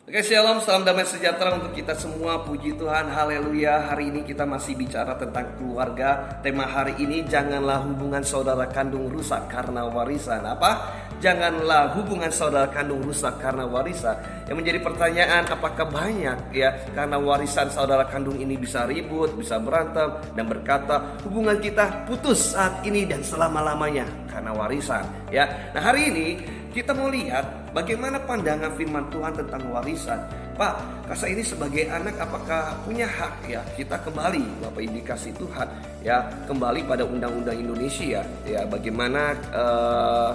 Oke, shalom, salam damai sejahtera untuk kita semua. Puji Tuhan, haleluya. Hari ini kita masih bicara tentang keluarga. Tema hari ini, janganlah hubungan saudara kandung rusak karena warisan. Apa? Janganlah hubungan saudara kandung rusak karena warisan. Yang menjadi pertanyaan, apakah banyak ya karena warisan saudara kandung ini bisa ribut, bisa berantem, dan berkata hubungan kita putus saat ini dan selama-lamanya karena warisan ya. Nah, hari ini kita mau lihat bagaimana pandangan firman Tuhan tentang warisan. Pak, saya ini sebagai anak apakah punya hak ya? Kita kembali Bapak indikasi Tuhan ya, kembali pada undang-undang Indonesia ya, bagaimana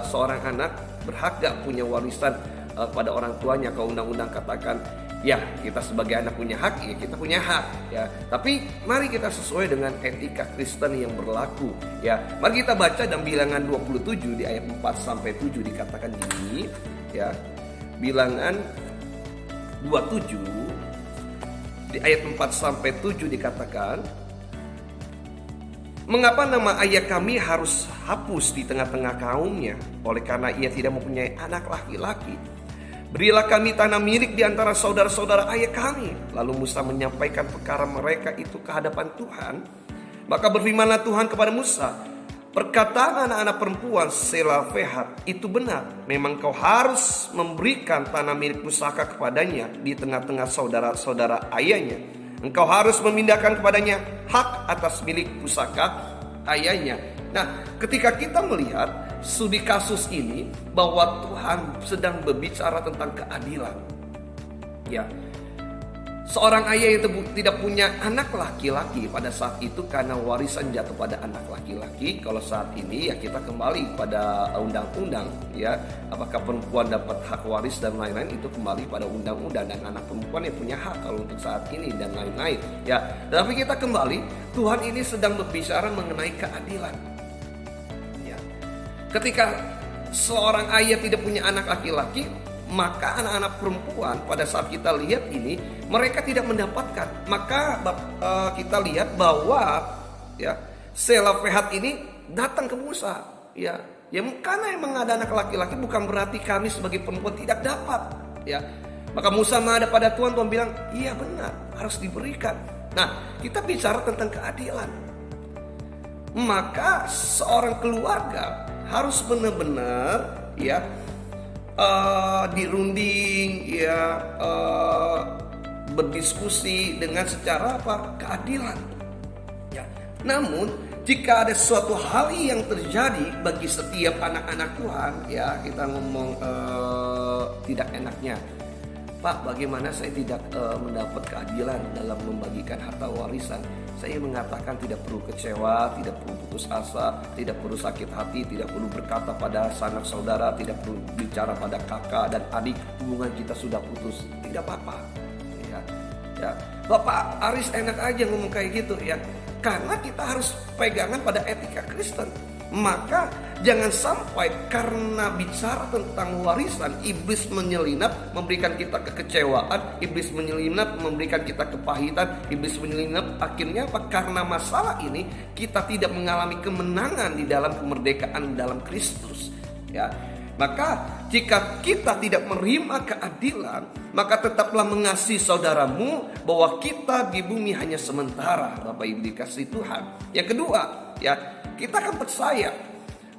seorang anak berhak gak punya warisan pada orang tuanya. Kalau undang-undang katakan ya kita sebagai anak punya hak, ya kita punya hak ya. Tapi mari kita sesuai dengan etika Kristen yang berlaku ya. Mari kita baca dalam Bilangan 27 di ayat 4 sampai 7 dikatakan gini ya. Bilangan 27 di ayat 4 sampai 7 dikatakan, mengapa nama ayah kami harus hapus di tengah-tengah kaumnya? Oleh karena ia tidak mempunyai anak laki-laki. Berilah kami tanah milik di antara saudara-saudara ayah kami. Lalu Musa menyampaikan perkara mereka itu ke hadapan Tuhan. Maka berfirmanlah Tuhan kepada Musa, perkataan anak-anak perempuan Selafehat itu benar. Memang kau harus memberikan tanah milik pusaka kepadanya di tengah-tengah saudara-saudara ayahnya. Engkau harus memindahkan kepadanya hak atas milik pusaka ayahnya. Nah, ketika kita melihat studi kasus ini bahwa Tuhan sedang berbicara tentang keadilan. Ya. Seorang ayah yang tidak punya anak laki-laki pada saat itu karena warisan jatuh pada anak laki-laki. Kalau saat ini ya kita kembali pada undang-undang ya. Apakah perempuan dapat hak waris dan lain-lain, itu kembali pada undang-undang, dan anak perempuan yang punya hak kalau untuk saat ini dan lain-lain ya. Tetapi kita kembali, Tuhan ini sedang berbicara mengenai keadilan. Ketika seorang ayah tidak punya anak laki-laki, maka anak-anak perempuan pada saat kita lihat ini mereka tidak mendapatkan. Maka kita lihat bahwa ya Selafehat ini datang ke Musa ya. Ya karena emang ada anak laki-laki bukan berarti kami sebagai perempuan tidak dapat ya. Maka Musa menghadap pada Tuhan, Tuhan bilang, iya benar, harus diberikan. Nah, kita bicara tentang keadilan. Maka seorang keluarga harus benar-benar ya dirunding ya, berdiskusi dengan secara apa? Keadilan ya. Namun jika ada suatu hal yang terjadi bagi setiap anak-anak Tuhan ya, kita ngomong tidak enaknya, Pak, bagaimana saya tidak mendapat keadilan dalam membagikan harta warisan? Saya mengatakan tidak perlu kecewa, tidak perlu putus asa, tidak perlu sakit hati, tidak perlu berkata pada sanak saudara, tidak perlu bicara pada kakak dan adik, hubungan kita sudah putus. Tidak apa-apa. Ya. Bapak Aris enak aja ngomong kayak gitu ya. Karena kita harus pegangan pada etika Kristen. Maka jangan sampai karena bicara tentang warisan, iblis menyelinap memberikan kita kekecewaan, iblis menyelinap memberikan kita kepahitan, iblis menyelinap akhirnya apa? Karena masalah ini kita tidak mengalami kemenangan di dalam kemerdekaan dalam Kristus ya. Maka jika kita tidak menerima keadilan, maka tetaplah mengasihi saudaramu, bahwa kita di bumi hanya sementara. Bapak Ibu dikasih Tuhan. Yang kedua ya, kita akan percaya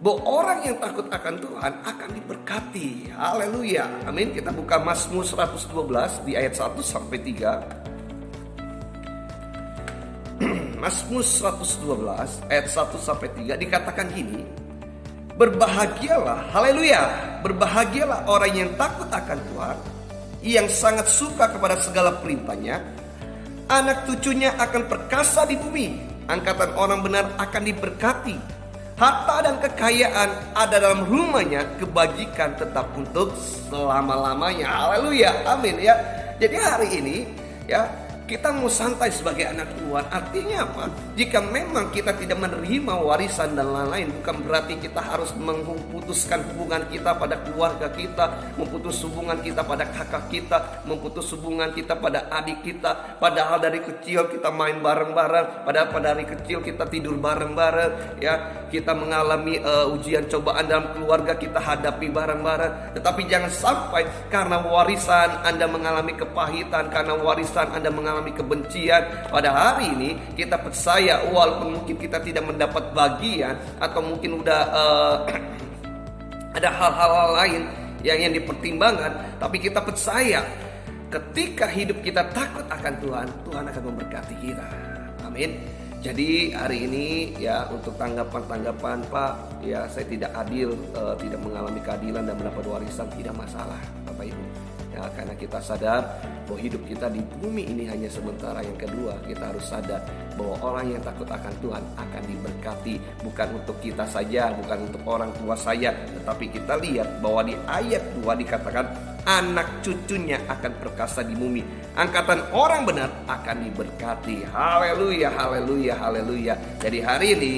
bahwa orang yang takut akan Tuhan akan diberkati. Haleluya. Amin. Kita buka Mazmur 112 di ayat 1 sampai 3. Mazmur 112 ayat 1 sampai 3 dikatakan gini. Berbahagialah, haleluya, berbahagialah orang yang takut akan Tuhan, yang sangat suka kepada segala perintahnya. Anak cucunya akan perkasa di bumi, angkatan orang benar akan diberkati. Harta dan kekayaan ada dalam rumahnya, kebajikan tetap untuk selama-lamanya. Haleluya, amin ya. Jadi hari ini ya, kita mau santai sebagai anak Tuhan. Artinya apa? Jika memang kita tidak menerima warisan dan lain-lain, bukan berarti kita harus memutuskan hubungan kita pada keluarga kita, memutus hubungan kita pada kakak kita, memutus hubungan kita pada adik kita. Padahal dari kecil kita main bareng-bareng, padahal pada dari kecil kita tidur bareng-bareng, ya, kita mengalami ujian cobaan dalam keluarga, kita hadapi bareng-bareng. Tetapi jangan sampai karena warisan Anda mengalami kepahitan, karena warisan Anda mengalami kebencian, pada hari ini kita percaya walaupun mungkin kita tidak mendapat bagian atau mungkin udah ada hal-hal lain yang dipertimbangkan, tapi kita percaya ketika hidup kita takut akan Tuhan, Tuhan akan memberkati kita. Amin. Jadi hari ini ya, untuk tanggapan Pak, ya saya tidak adil, tidak mengalami keadilan dan mendapat warisan, tidak masalah Bapak Ibu. Ya, karena kita sadar bahwa hidup kita di bumi ini hanya sementara. Yang kedua, kita harus sadar bahwa orang yang takut akan Tuhan akan diberkati. Bukan untuk kita saja, bukan untuk orang tua saya, tetapi kita lihat bahwa di ayat 2 dikatakan anak cucunya akan perkasa di bumi. Angkatan orang benar akan diberkati. Haleluya, haleluya, haleluya. Jadi hari ini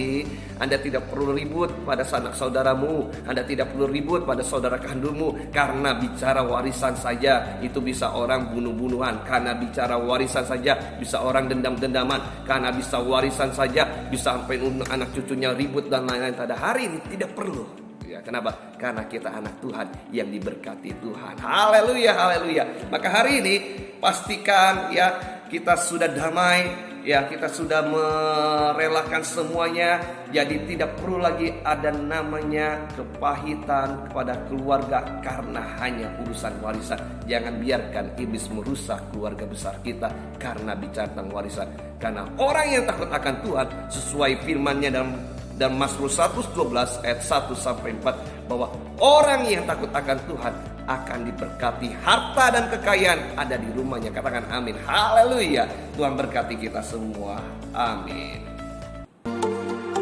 Anda tidak perlu ribut pada sanak saudaramu, Anda tidak perlu ribut pada saudara kandungmu, karena bicara warisan saja itu bisa orang bunuh-bunuhan, karena bicara warisan saja bisa orang dendam-dendaman, karena bisa warisan saja bisa sampai anak cucunya ribut dan lain-lain. Pada hari ini tidak perlu. Ya, kenapa? Karena kita anak Tuhan yang diberkati Tuhan. Haleluya, haleluya. Maka hari ini pastikan ya kita sudah damai. Ya, kita sudah merelakan semuanya. Jadi tidak perlu lagi ada namanya kepahitan kepada keluarga karena hanya urusan warisan. Jangan biarkan iblis merusak keluarga besar kita karena bicara tentang warisan. Karena orang yang takut akan Tuhan, sesuai firman-Nya dalam Mazmur 112 ayat 1 sampai 4, bahwa orang yang takut akan Tuhan akan diberkati, harta dan kekayaan ada di rumahnya. Katakan amin. Haleluya. Tuhan berkati kita semua. Amin.